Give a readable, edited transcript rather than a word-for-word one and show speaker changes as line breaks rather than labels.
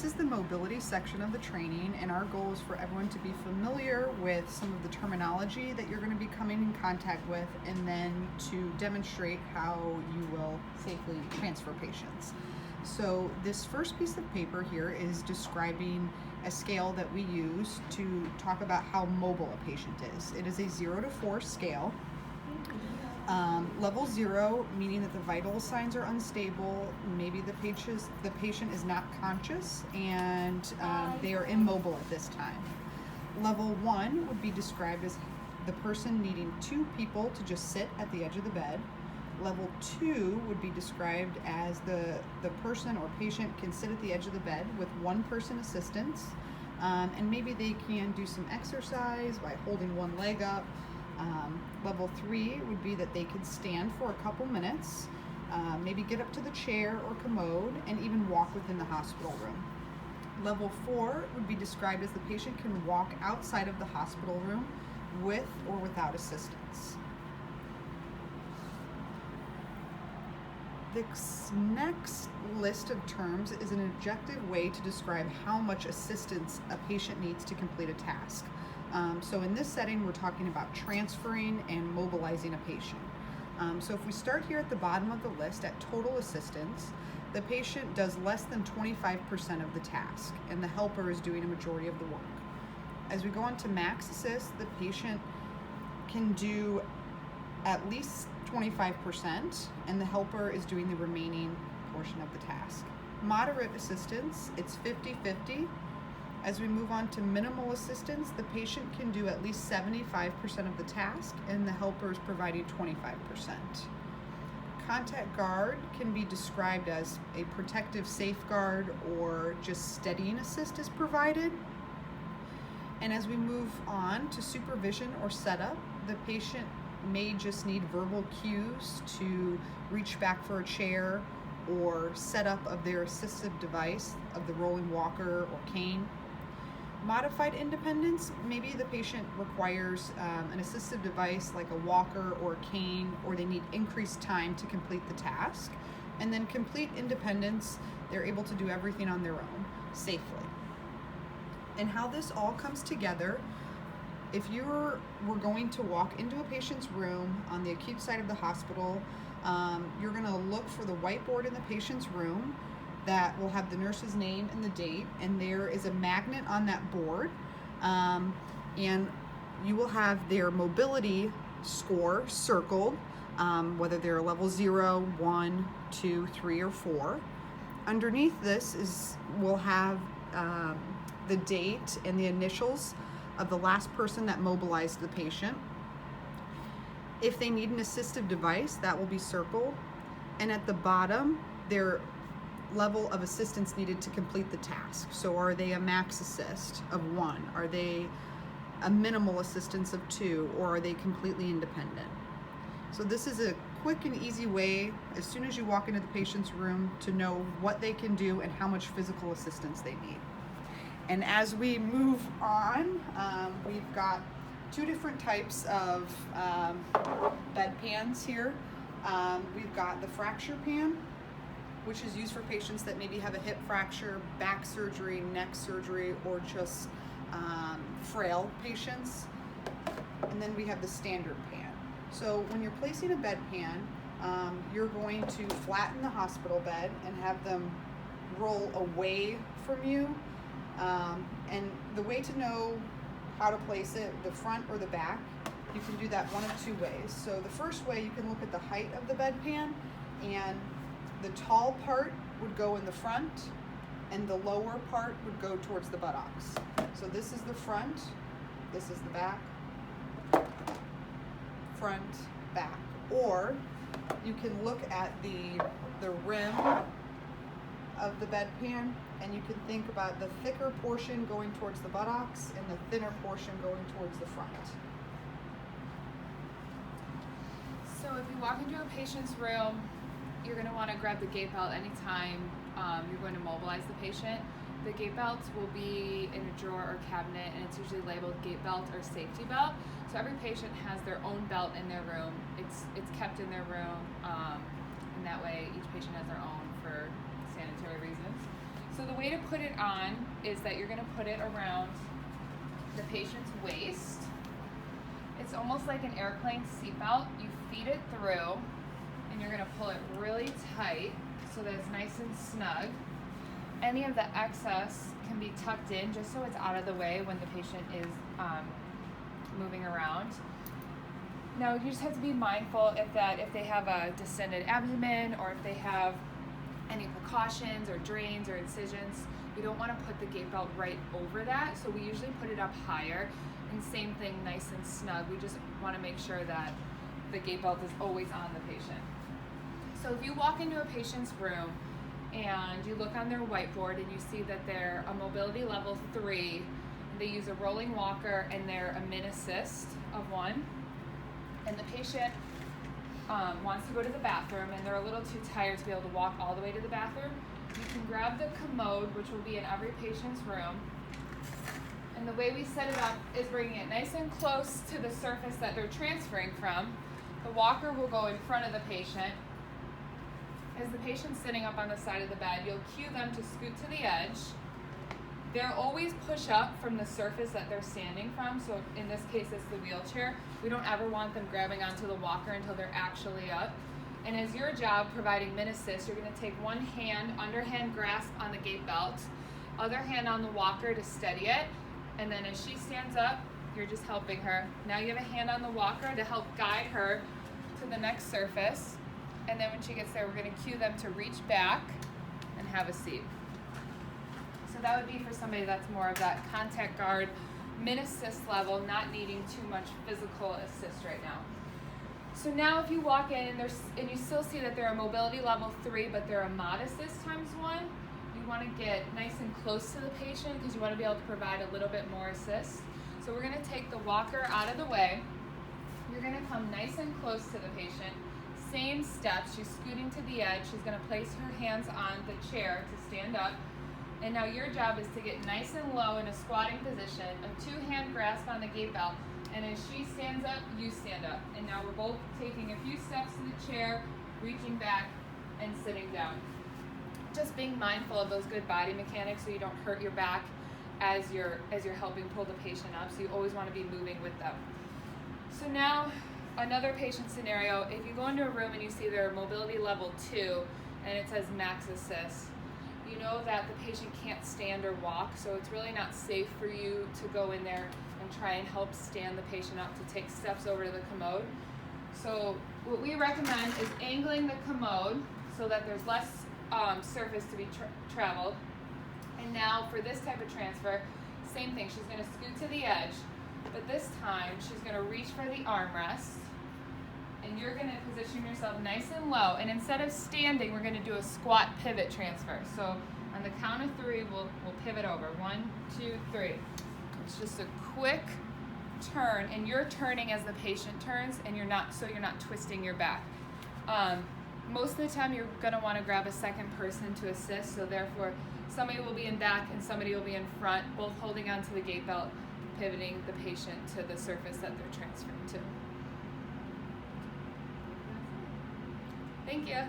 this is the mobility section of the training, and our goal is for everyone to be familiar with some of the terminology that you're going to be coming in contact with, and then to demonstrate how you will safely transfer patients. So this first piece of paper here is describing a scale that we use to talk about how mobile a patient is. It is a 0 to 4 scale. Level 0, meaning that the vital signs are unstable, maybe the patient is not conscious, and they are immobile at this time. Level 1 would be described as the person needing 2 people to just sit at the edge of the bed. Level 2 would be described as the person or patient can sit at the edge of the bed with 1 person assistance, and maybe they can do some exercise by holding 1 leg up. Level 3 would be that they could stand for a couple minutes, maybe get up to the chair or commode, and even walk within the hospital room. Level 4 would be described as the patient can walk outside of the hospital room with or without assistance. This next list of terms is an objective way to describe how much assistance a patient needs to complete a task. So in this setting, we're talking about transferring and mobilizing a patient. So if we start here at the bottom of the list at total assistance, the patient does less than 25% of the task, and the helper is doing a majority of the work. As we go on to max assist, the patient can do at least 25%, and the helper is doing the remaining portion of the task. Moderate assistance, it's 50-50. As we move on to minimal assistance, the patient can do at least 75% of the task, and the helper is providing 25%. Contact guard can be described as a protective safeguard, or just steadying assist is provided. And as we move on to supervision or setup, the patient may just need verbal cues to reach back for a chair or setup of their assistive device of the rolling walker or cane. Modified independence, maybe the patient requires an assistive device like a walker or a cane, or they need increased time to complete the task. And then complete independence, they're able to do everything on their own safely. And how this all comes together, if were going to walk into a patient's room on the acute side of the hospital, you're going to look for the whiteboard in the patient's room that will have the nurse's name and the date, and there is a magnet on that board, and you will have their mobility score circled, whether they're level 0, 1, 2, 3, or 4. Underneath this we'll have the date and the initials of the last person that mobilized the patient. If they need an assistive device, that will be circled, and at the bottom their level of assistance needed to complete the task. So are they a max assist of 1? Are they a minimal assistance of 2? Or are they completely independent? So this is a quick and easy way, as soon as you walk into the patient's room, to know what they can do and how much physical assistance they need. And as we move on, we've got 2 different types of bedpans here. We've got the fracture pan, which is used for patients that maybe have a hip fracture, back surgery, neck surgery, or just frail patients. And then we have the standard pan. So when you're placing a bedpan, you're going to flatten the hospital bed and have them roll away from you. And the way to know how to place it, the front or the back, you can do that one of 2 ways. So the first way, you can look at the height of the bedpan, and the tall part would go in the front, and the lower part would go towards the buttocks. So this is the front, this is the back, front, back. Or you can look at the rim of the bedpan, and you can think about the thicker portion going towards the buttocks and the thinner portion going towards the front.
So if you walk into a patient's room, you're going to want to grab the gait belt anytime you're going to mobilize the patient. The gait belts will be in a drawer or cabinet, and it's usually labeled gait belt or safety belt. So every patient has their own belt in their room. It's kept in their room, and that way each patient has their own for sanitary reasons. So the way to put it on is that you're going to put it around the patient's waist. It's almost like an airplane seatbelt. You feed it through, and you're going to pull it really tight so that it's nice and snug. Any of the excess can be tucked in just so it's out of the way when the patient is moving around. Now you just have to be mindful if they have a distended abdomen or if they have any precautions or drains or incisions. We don't want to put the gait belt right over that, so we usually put it up higher. And same thing, nice and snug. We just want to make sure that the gait belt is always on the patient. So if you walk into a patient's room and you look on their whiteboard and you see that they're a mobility level 3, they use a rolling walker and they're a min assist of 1, and the patient wants to go to the bathroom and they're a little too tired to be able to walk all the way to the bathroom, you can grab the commode, which will be in every patient's room. And the way we set it up is bringing it nice and close to the surface that they're transferring from. The walker will go in front of the patient. As the patient's sitting up on the side of the bed, you'll cue them to scoot to the edge. They'll always push up from the surface that they're standing from, so in this case it's the wheelchair. We don't ever want them grabbing onto the walker until they're actually up. And as your job, providing min assist, you're going to take one hand, underhand grasp on the gait belt, other hand on the walker to steady it, and then as she stands up, you're just helping her. Now you have a hand on the walker to help guide her to the next surface, and then when she gets there, we're going to cue them to reach back and have a seat. So that would be for somebody that's more of that contact guard, min assist level, not needing too much physical assist right now. So now if you walk in and you still see that they're a mobility level 3, but they're a mod assist times 1, you want to get nice and close to the patient because you want to be able to provide a little bit more assist. So we're going to take the walker out of the way. You're going to come nice and close to the patient. Same steps. She's scooting to the edge. She's going to place her hands on the chair to stand up. And now your job is to get nice and low in a squatting position, a 2-hand grasp on the gait belt. And as she stands up, you stand up. And now we're both taking a few steps to the chair, reaching back, and sitting down. Just being mindful of those good body mechanics so you don't hurt your back as you're helping pull the patient up. So you always want to be moving with them. So now, another patient scenario, if you go into a room and you see they're mobility level 2 and it says max assist, you know that the patient can't stand or walk, so it's really not safe for you to go in there and try and help stand the patient up to take steps over to the commode. So what we recommend is angling the commode so that there's less surface to be traveled. And now for this type of transfer, same thing, she's going to scoot to the edge, but this time she's going to reach for the armrest, and you're going to position yourself nice and low, and instead of standing, we're going to do a squat pivot transfer. So on the count of 3, we'll pivot over. 1, 2, 3. It's just a quick turn, and you're turning as the patient turns, and you're not twisting your back. Most of the time, you're going to want to grab a second person to assist, so therefore, somebody will be in back and somebody will be in front, both holding onto the gait belt, pivoting the patient to the surface that they're transferring to. Thank you.